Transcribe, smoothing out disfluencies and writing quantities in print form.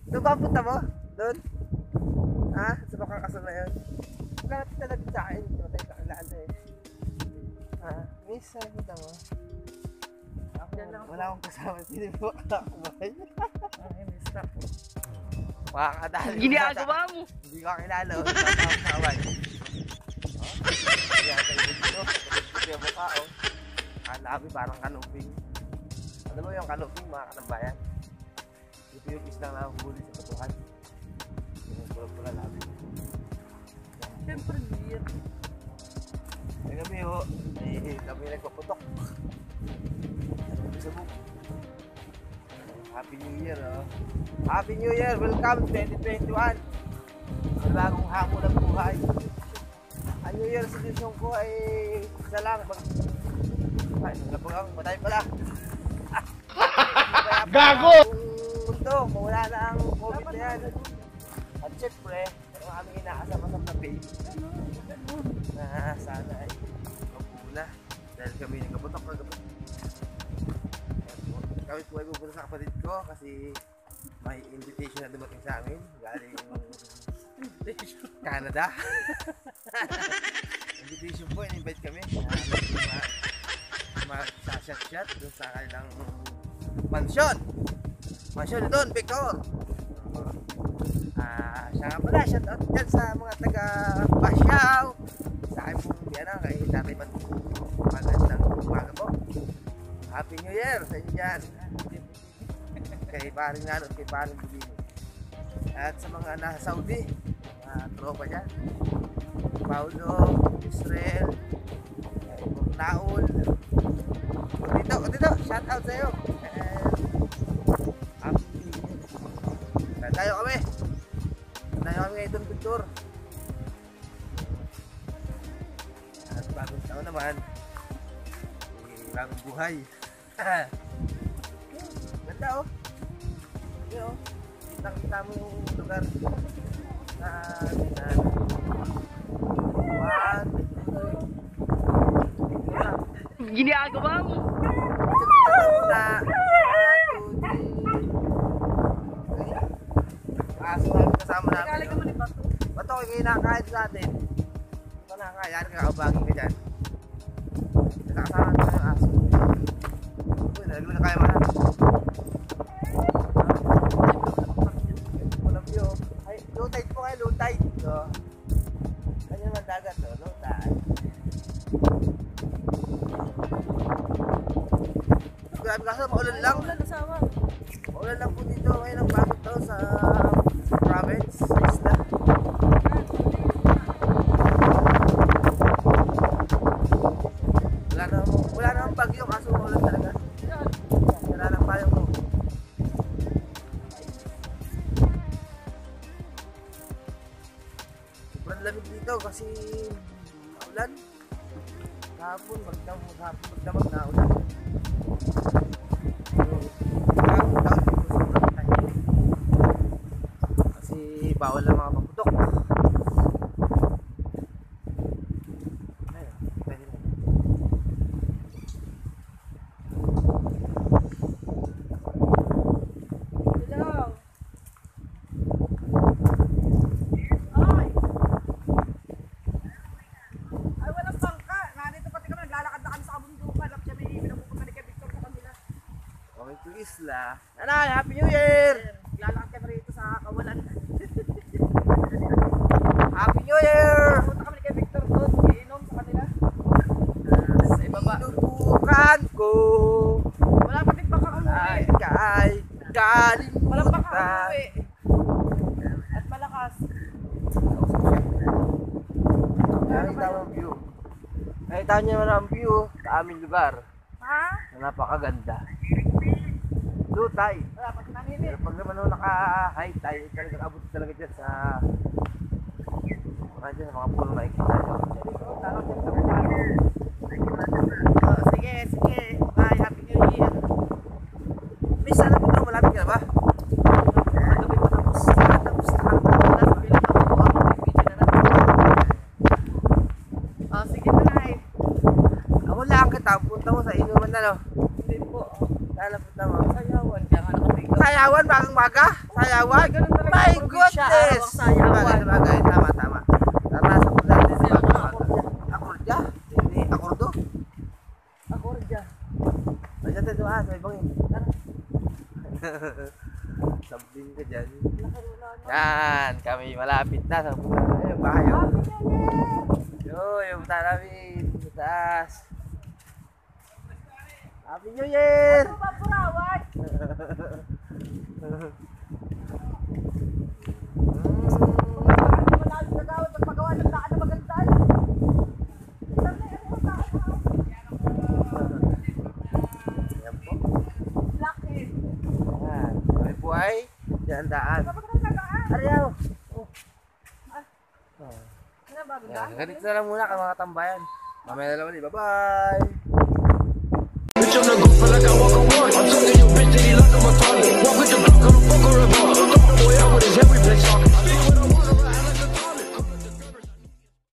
Doon ba punta mo? Doon? Ha? Sa makakasal na yun? Malapit na lang sa akin. Matay ka kailangan eh. Ha? Miss, saan punta mo? Ako, wala akong kasama. Hindi mo makakabay. Ay, miss na po. Makakadali. Ginagawa mo. Hindi ko kilala. Hindi ko makakabay. Kaya kayo dito. Ito yung mukha oh. Labi parang kanuping. Ano mo yung kanuping mga katambayan? Ito yung islang nakahuli sa katuhan. Yung pula-pula labi. Siyempre, beer. May kami ho. Kami nagpaputok. Sabog. Happy New Year oh. Happy New Year! Welcome 2021! Sa bagong hamon ng buhay. Ang New Year resolution ko ay isa lang. Ay, nalapagang matay pala. Gago! Mundo, kung wala na ang COVID na yan. At syempre, ang aming inaasam-asam na baby na sana ay magpuna dahil kami nagkaputok na gabi. Kami po ay pupunta sa kapatid ko kasi may invitation na dumating sa amin galing Canada. Invitation po, in-invite kami mag-shot dun sa kanilang mansyon na doon, Victor. Siya nga pala, shout out dyan sa mga taga Basyaw, sa akin pong biyanang kay Tatay magandang umaga po. Happy New Year sa inyo dyan, kay paring Nano at kay paring Bubini, at sa mga nasa Saudi, mga tropa dyan, Paulo, Israel, Naul. Dito, shout out sa iyo. Tayo kami ngayon doon, Victor. At bagong taon naman, bagong buhay. Ganda oh. Yun oh, kita mo yung lugar na Ginagawa mo. Aso namin kasama namin. Bato ko yung kinakain sa atin. Ito na kaya, yan kakabagin ka dyan. Nakasama natin yung aso. Uy, nalaglo na kaya man. Walang view. Ay, low tide po kayo, low tide. So, kanya naman dagat, no? Low tide. Grabe kaso, maulan lang. Maulan lang po dito ngayon ang bagong taon sa province, isla. Wala namang bagyo kaso maulan talaga. Wala nang payong mo. Sobrang lamig dito kasi maulan. Kahapon, magdamag na ulan. Kasi bawal na mga paputok. Ayun, pwede na. Hello. Ay, walang bangka. Nandito pati kami, naglalakad na kami sa kabundukan. At siya may pinapupunta ni Victor sa kanila. Okay to isla. Nanay, Happy New Year! Naglalakad kami rito sa kawalan. Happy New Year! Punta kami ni Victor doon, iinom sa kanila. Sa ibaba. Inutukan ko Wala pa din bangka umuwi. kay kalimutan. Walang bangka umuwi. At malakas. Nakita mo ang view. Nakita niyo naman ang view sa aming lugar Ha? na napakaganda. Low tide. Wala pa sinanginit. Pero pag naman naka-high tide, talagang abot talaga dyan sa mga puno na ikita nyo. Oh, sige. Bye, Happy New Year. Miss, ano po ito? Malapit ka na ba? Magabi pa tapos. Tapos nakakatawa na. Bilang ako po ako. May video na natin. Oh, sige na nga eh. Ako lang kita. Punta mo sa inuman na no? Hindi po. Saan na punta mo? Sayawan. Kaya nga nakapigil. Sayawan, bagang maga? sayawan. Ganun talaga My yung probinsya, araw goodness! ang sayawan. Sabagay, tama, tama. Naranasan ko dati sa mga akordya. Hindi, akordo. Akordya. Ayan tayo doon, sa ibangin. Sabihin ka dyan. Yan, kami malapit na sa yung bahay. Yung tayo namin, sa taas. Happy New Year! Ano ba purawat? Wala ang gagawin pag magawa ng daan na maganda. Yan po. Laki. Yan. Kami po ay daan-daan. Kapag nagdagaan. Ariyaw! Ano ba? Yan, ganito na lang muna ka mga tambayan. Mamaya na lang ulit. Bye-bye!